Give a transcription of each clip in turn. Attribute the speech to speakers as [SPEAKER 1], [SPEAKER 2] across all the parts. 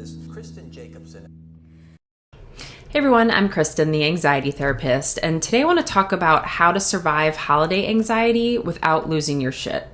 [SPEAKER 1] therapist Kristin Jacobson.
[SPEAKER 2] Hey everyone, I'm Kristin, the anxiety therapist, and today I want to talk about how to survive holiday anxiety without losing your shit.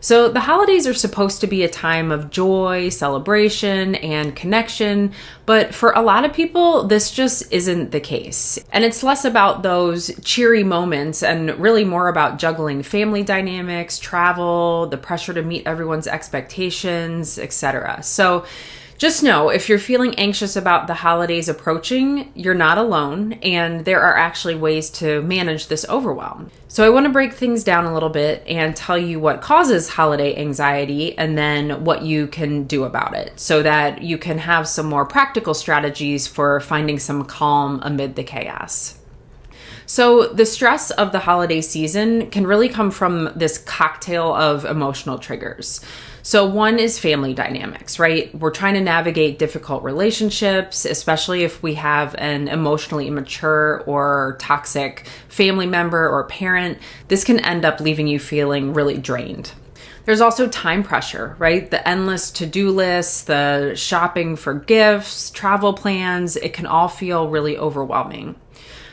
[SPEAKER 2] So the holidays are supposed to be a time of joy, celebration, and connection, but for a lot of people, this just isn't the case. And it's less about those cheery moments and really more about juggling family dynamics, travel, the pressure to meet everyone's expectations, etc. So just know, if you're feeling anxious about the holidays approaching, you're not alone, and there are actually ways to manage this overwhelm. So I want to break things down a little bit and tell you what causes holiday anxiety and then what you can do about it so that you can have some more practical strategies for finding some calm amid the chaos. So the stress of the holiday season can really come from this cocktail of emotional triggers. So one is family dynamics, right? We're trying to navigate difficult relationships, especially if we have an emotionally immature or toxic family member or parent. This can end up leaving you feeling really drained. There's also time pressure, right? The endless to-do lists, the shopping for gifts, travel plans, it can all feel really overwhelming.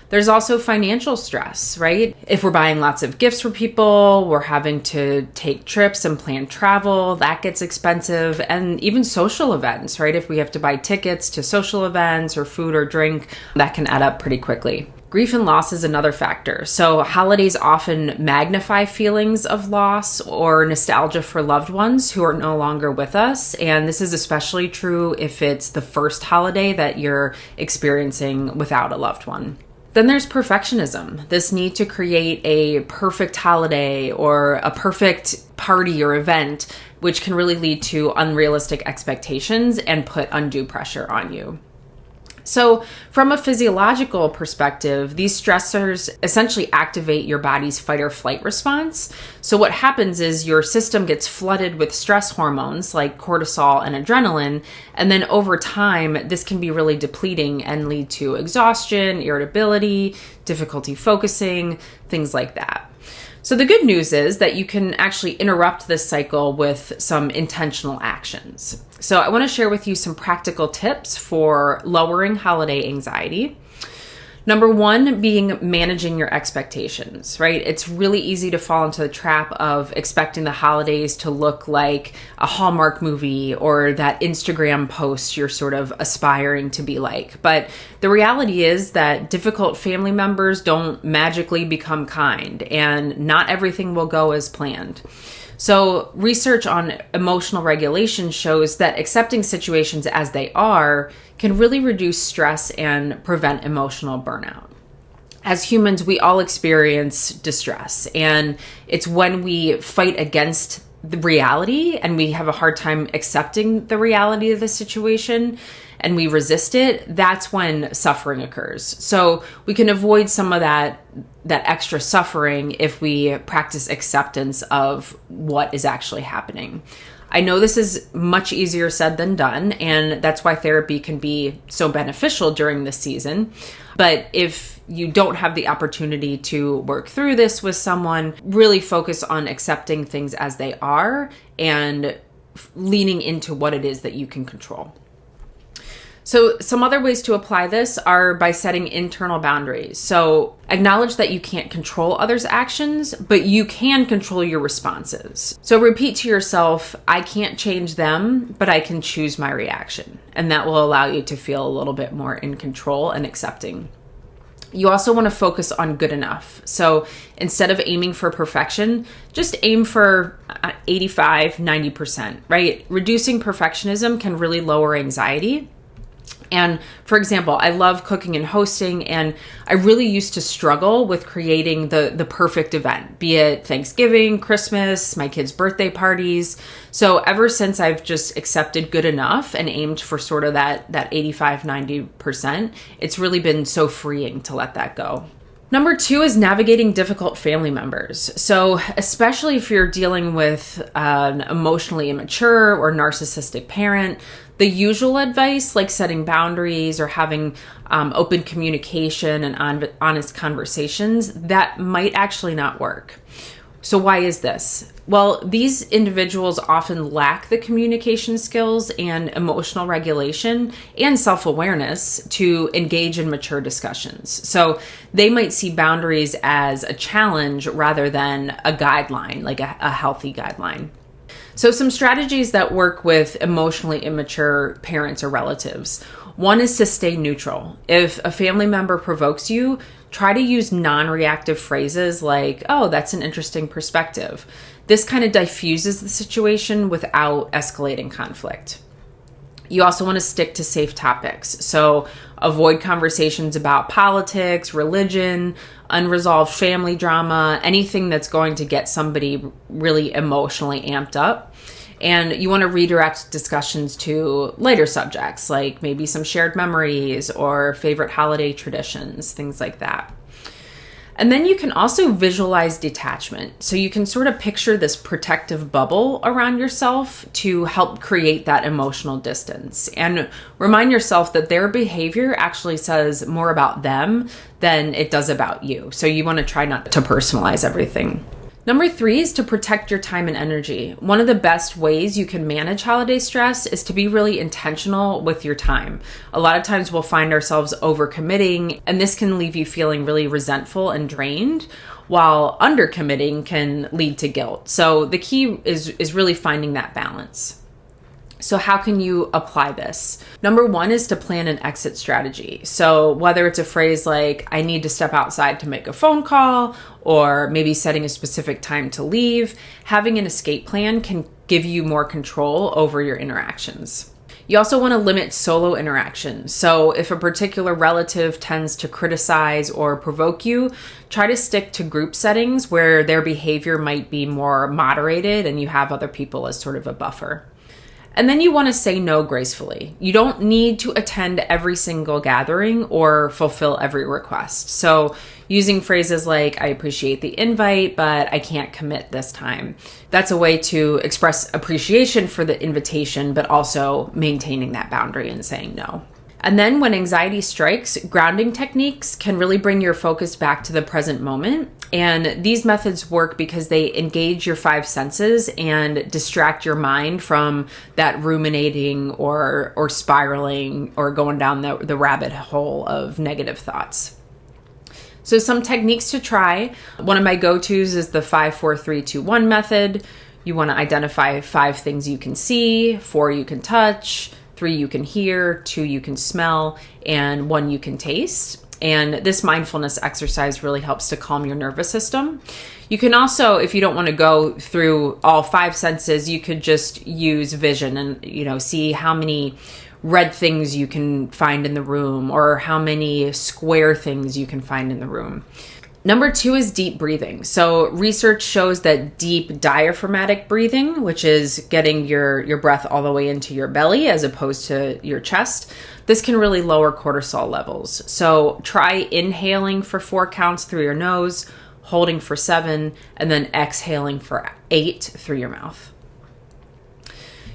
[SPEAKER 2] There's also financial stress, right? If we're buying lots of gifts for people, we're having to take trips and plan travel, that gets expensive, and even social events, right? If we have to buy tickets to social events or food or drink, that can add up pretty quickly. Grief and loss is another factor. So holidays often magnify feelings of loss or nostalgia for loved ones who are no longer with us. And this is especially true if it's the first holiday that you're experiencing without a loved one. Then there's perfectionism, this need to create a perfect holiday or a perfect party or event, which can really lead to unrealistic expectations and put undue pressure on you. So from a physiological perspective, these stressors essentially activate your body's fight or flight response. So what happens is your system gets flooded with stress hormones like cortisol and adrenaline. And then over time, this can be really depleting and lead to exhaustion, irritability, difficulty focusing, things like that. So the good news is that you can actually interrupt this cycle with some intentional actions. So I want to share with you some practical tips for lowering holiday anxiety. Number one being managing your expectations, right? It's really easy to fall into the trap of expecting the holidays to look like a Hallmark movie or that Instagram post you're sort of aspiring to be like. But the reality is that difficult family members don't magically become kind, and not everything will go as planned. So research on emotional regulation shows that accepting situations as they are can really reduce stress and prevent emotional burnout. As humans, we all experience distress, and it's when we fight against the reality and we have a hard time accepting the reality of the situation and we resist it, that's when suffering occurs. So we can avoid some of that extra suffering if we practice acceptance of what is actually happening. I know this is much easier said than done, and that's why therapy can be so beneficial during this season. But if you don't have the opportunity to work through this with someone, really focus on accepting things as they are and leaning into what it is that you can control. So some other ways to apply this are by setting internal boundaries. So acknowledge that you can't control others' actions, but you can control your responses. So repeat to yourself, I can't change them, but I can choose my reaction. And that will allow you to feel a little bit more in control and accepting. You also want to focus on good enough. So instead of aiming for perfection, just aim for 85, 90%, right? Reducing perfectionism can really lower anxiety. And for example, I love cooking and hosting, and I really used to struggle with creating the perfect event, be it Thanksgiving, Christmas, my kids' birthday parties. So ever since I've just accepted good enough and aimed for sort of that 85, 90%, it's really been so freeing to let that go. Number two is navigating difficult family members. So especially if you're dealing with an emotionally immature or narcissistic parent, the usual advice, like setting boundaries or having open communication and honest conversations, that might actually not work. So why is this? Well, these individuals often lack the communication skills and emotional regulation and self-awareness to engage in mature discussions. So they might see boundaries as a challenge rather than a guideline, like a healthy guideline. So some strategies that work with emotionally immature parents or relatives. One is to stay neutral. If a family member provokes you, try to use non-reactive phrases like, oh, that's an interesting perspective. This kind of diffuses the situation without escalating conflict. You also want to stick to safe topics. So avoid conversations about politics, religion, unresolved family drama, anything that's going to get somebody really emotionally amped up. And you want to redirect discussions to lighter subjects, like maybe some shared memories or favorite holiday traditions, things like that. And then you can also visualize detachment. So you can sort of picture this protective bubble around yourself to help create that emotional distance. And remind yourself that their behavior actually says more about them than it does about you. So you want to try not to personalize everything. Number 3 is to protect your time and energy. One of the best ways you can manage holiday stress is to be really intentional with your time. A lot of times we'll find ourselves overcommitting, and this can leave you feeling really resentful and drained, while undercommitting can lead to guilt. So the key is really finding that balance. So how can you apply this? Number 1 is to plan an exit strategy. So whether it's a phrase like, I need to step outside to make a phone call, or maybe setting a specific time to leave, having an escape plan can give you more control over your interactions. You also want to limit solo interaction. So if a particular relative tends to criticize or provoke you, try to stick to group settings where their behavior might be more moderated and you have other people as sort of a buffer. And then you want to say no gracefully. You don't need to attend every single gathering or fulfill every request. So using phrases like, I appreciate the invite, but I can't commit this time. That's a way to express appreciation for the invitation, but also maintaining that boundary and saying no. And then when anxiety strikes, grounding techniques can really bring your focus back to the present moment. And these methods work because they engage your 5 senses and distract your mind from that ruminating or spiraling or going down the rabbit hole of negative thoughts. So some techniques to try. One of my go-tos is the 5-4-3-2-1 method. You want to identify 5 things you can see, 4 you can touch, 3 you can hear, 2 you can smell, and 1 you can taste. And this mindfulness exercise really helps to calm your nervous system. You can also, if you don't want to go through all 5 senses, you could just use vision and, see how many red things you can find in the room or how many square things you can find in the room. Number 2 is deep breathing. So research shows that deep diaphragmatic breathing, which is getting your breath all the way into your belly as opposed to your chest, this can really lower cortisol levels. So try inhaling for 4 counts through your nose, holding for 7, and then exhaling for 8 through your mouth.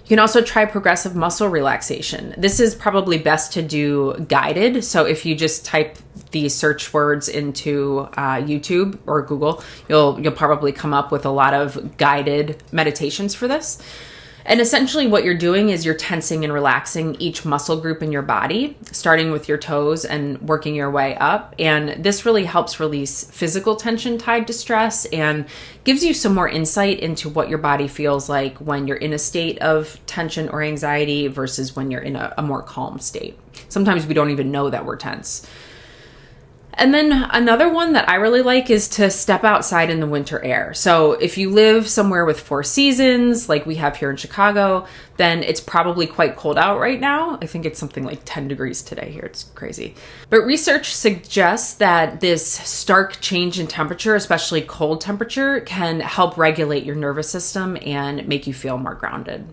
[SPEAKER 2] You can also try progressive muscle relaxation. This is probably best to do guided. So if you just type these search words into YouTube or Google, you'll probably come up with a lot of guided meditations for this. And essentially what you're doing is you're tensing and relaxing each muscle group in your body, starting with your toes and working your way up. And this really helps release physical tension tied to stress and gives you some more insight into what your body feels like when you're in a state of tension or anxiety versus when you're in a more calm state. Sometimes we don't even know that we're tense. And then another one that I really like is to step outside in the winter air. So if you live somewhere with 4 seasons, like we have here in Chicago, then it's probably quite cold out right now. I think it's something like 10 degrees today here. It's crazy. But research suggests that this stark change in temperature, especially cold temperature, can help regulate your nervous system and make you feel more grounded.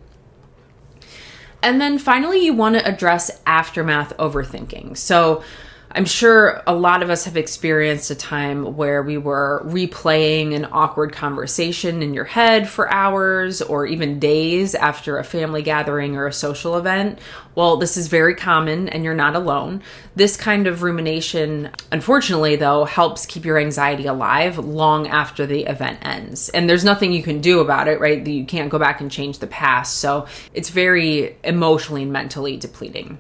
[SPEAKER 2] And then finally, you want to address aftermath overthinking. So I'm sure a lot of us have experienced a time where we were replaying an awkward conversation in your head for hours or even days after a family gathering or a social event. Well, this is very common and you're not alone. This kind of rumination, unfortunately, though, helps keep your anxiety alive long after the event ends. And there's nothing you can do about it, right? You can't go back and change the past. So it's very emotionally and mentally depleting.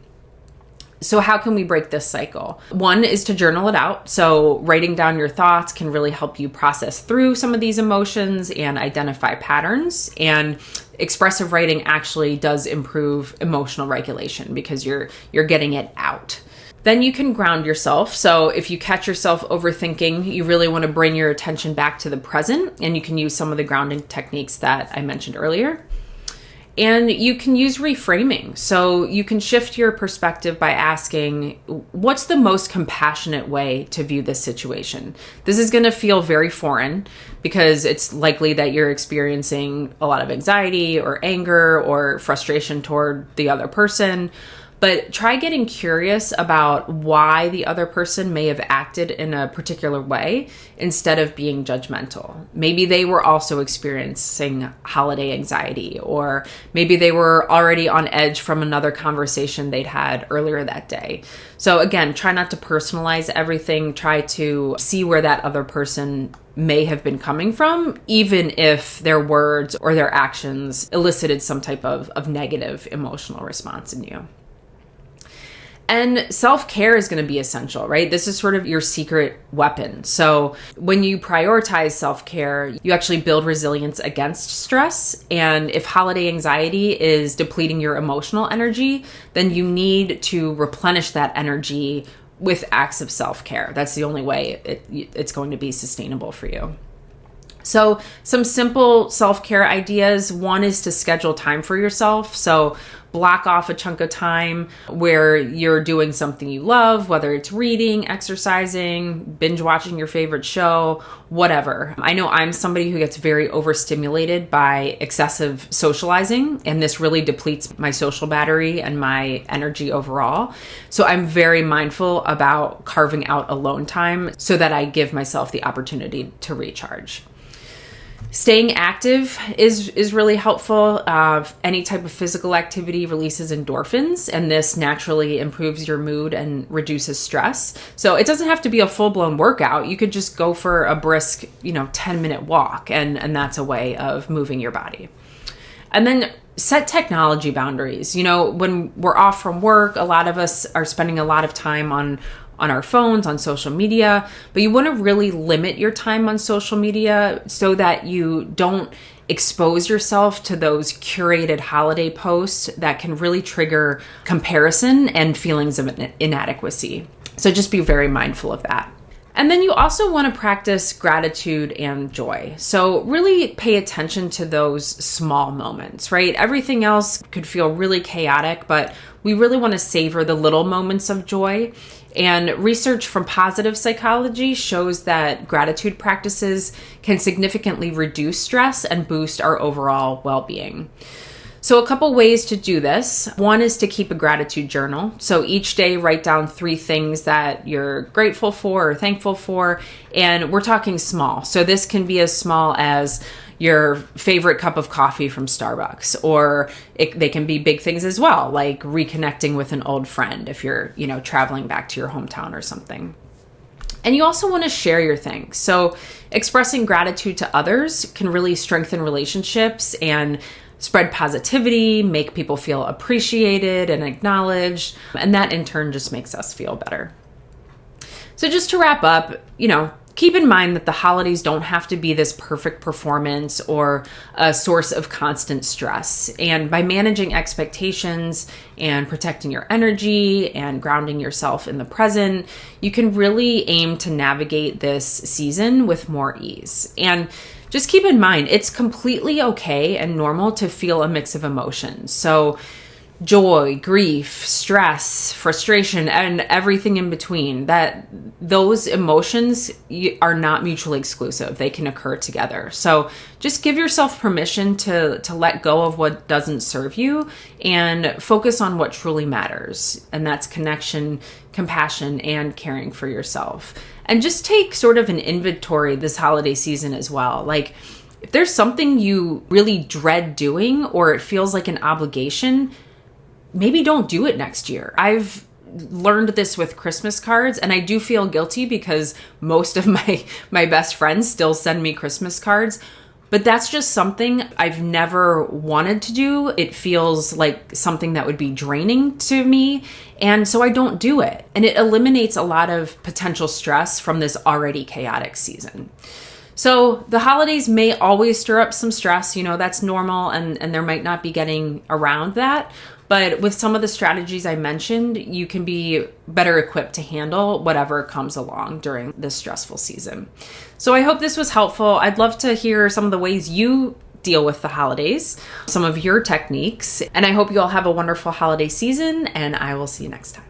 [SPEAKER 2] So how can we break this cycle? One is to journal it out. So writing down your thoughts can really help you process through some of these emotions and identify patterns. And expressive writing actually does improve emotional regulation because you're getting it out. Then you can ground yourself. So if you catch yourself overthinking, you really want to bring your attention back to the present, and you can use some of the grounding techniques that I mentioned earlier. And you can use reframing. So you can shift your perspective by asking, what's the most compassionate way to view this situation? This is going to feel very foreign because it's likely that you're experiencing a lot of anxiety or anger or frustration toward the other person. But try getting curious about why the other person may have acted in a particular way instead of being judgmental. Maybe they were also experiencing holiday anxiety, or maybe they were already on edge from another conversation they'd had earlier that day. So again, try not to personalize everything. Try to see where that other person may have been coming from, even if their words or their actions elicited some type of negative emotional response in you. And self-care is going to be essential, right? This is sort of your secret weapon. So when you prioritize self-care, you actually build resilience against stress. And if holiday anxiety is depleting your emotional energy, then you need to replenish that energy with acts of self-care. That's the only way it's going to be sustainable for you. So some simple self-care ideas. One is to schedule time for yourself. So block off a chunk of time where you're doing something you love, whether it's reading, exercising, binge watching your favorite show, whatever. I know I'm somebody who gets very overstimulated by excessive socializing, and this really depletes my social battery and my energy overall. So I'm very mindful about carving out alone time so that I give myself the opportunity to recharge. Staying active is really helpful. Any type of physical activity releases endorphins, and this naturally improves your mood and reduces stress. So it doesn't have to be a full-blown workout. You could just go for a brisk, 10-minute walk, and that's a way of moving your body. And then set technology boundaries. When we're off from work, a lot of us are spending a lot of time on our phones, on social media, but you want to really limit your time on social media so that you don't expose yourself to those curated holiday posts that can really trigger comparison and feelings of inadequacy. So just be very mindful of that. And then you also want to practice gratitude and joy. So really pay attention to those small moments, right? Everything else could feel really chaotic, but we really want to savor the little moments of joy. And research from positive psychology shows that gratitude practices can significantly reduce stress and boost our overall well-being. So a couple ways to do this. One is to keep a gratitude journal. So each day write down 3 things that you're grateful for or thankful for. And we're talking small. So this can be as small as your favorite cup of coffee from Starbucks, or they can be big things as well, like reconnecting with an old friend if you're, traveling back to your hometown or something. And you also want to share your things. So expressing gratitude to others can really strengthen relationships and spread positivity, make people feel appreciated and acknowledged, and that in turn just makes us feel better. So just to wrap up, keep in mind that the holidays don't have to be this perfect performance or a source of constant stress. And by managing expectations and protecting your energy and grounding yourself in the present, you can really aim to navigate this season with more ease. And just keep in mind, it's completely okay and normal to feel a mix of emotions. So joy, grief, stress, frustration, and everything in between, that those emotions are not mutually exclusive. They can occur together. So just give yourself permission to let go of what doesn't serve you and focus on what truly matters. And that's connection, compassion, and caring for yourself. And just take sort of an inventory this holiday season as well. Like, if there's something you really dread doing or it feels like an obligation, maybe don't do it next year. I've learned this with Christmas cards, and I do feel guilty because most of my best friends still send me Christmas cards. But that's just something I've never wanted to do. It feels like something that would be draining to me. And so I don't do it. And it eliminates a lot of potential stress from this already chaotic season. So the holidays may always stir up some stress, that's normal, and there might not be getting around that. But with some of the strategies I mentioned, you can be better equipped to handle whatever comes along during this stressful season. So I hope this was helpful. I'd love to hear some of the ways you deal with the holidays, some of your techniques, and I hope you all have a wonderful holiday season, and I will see you next time.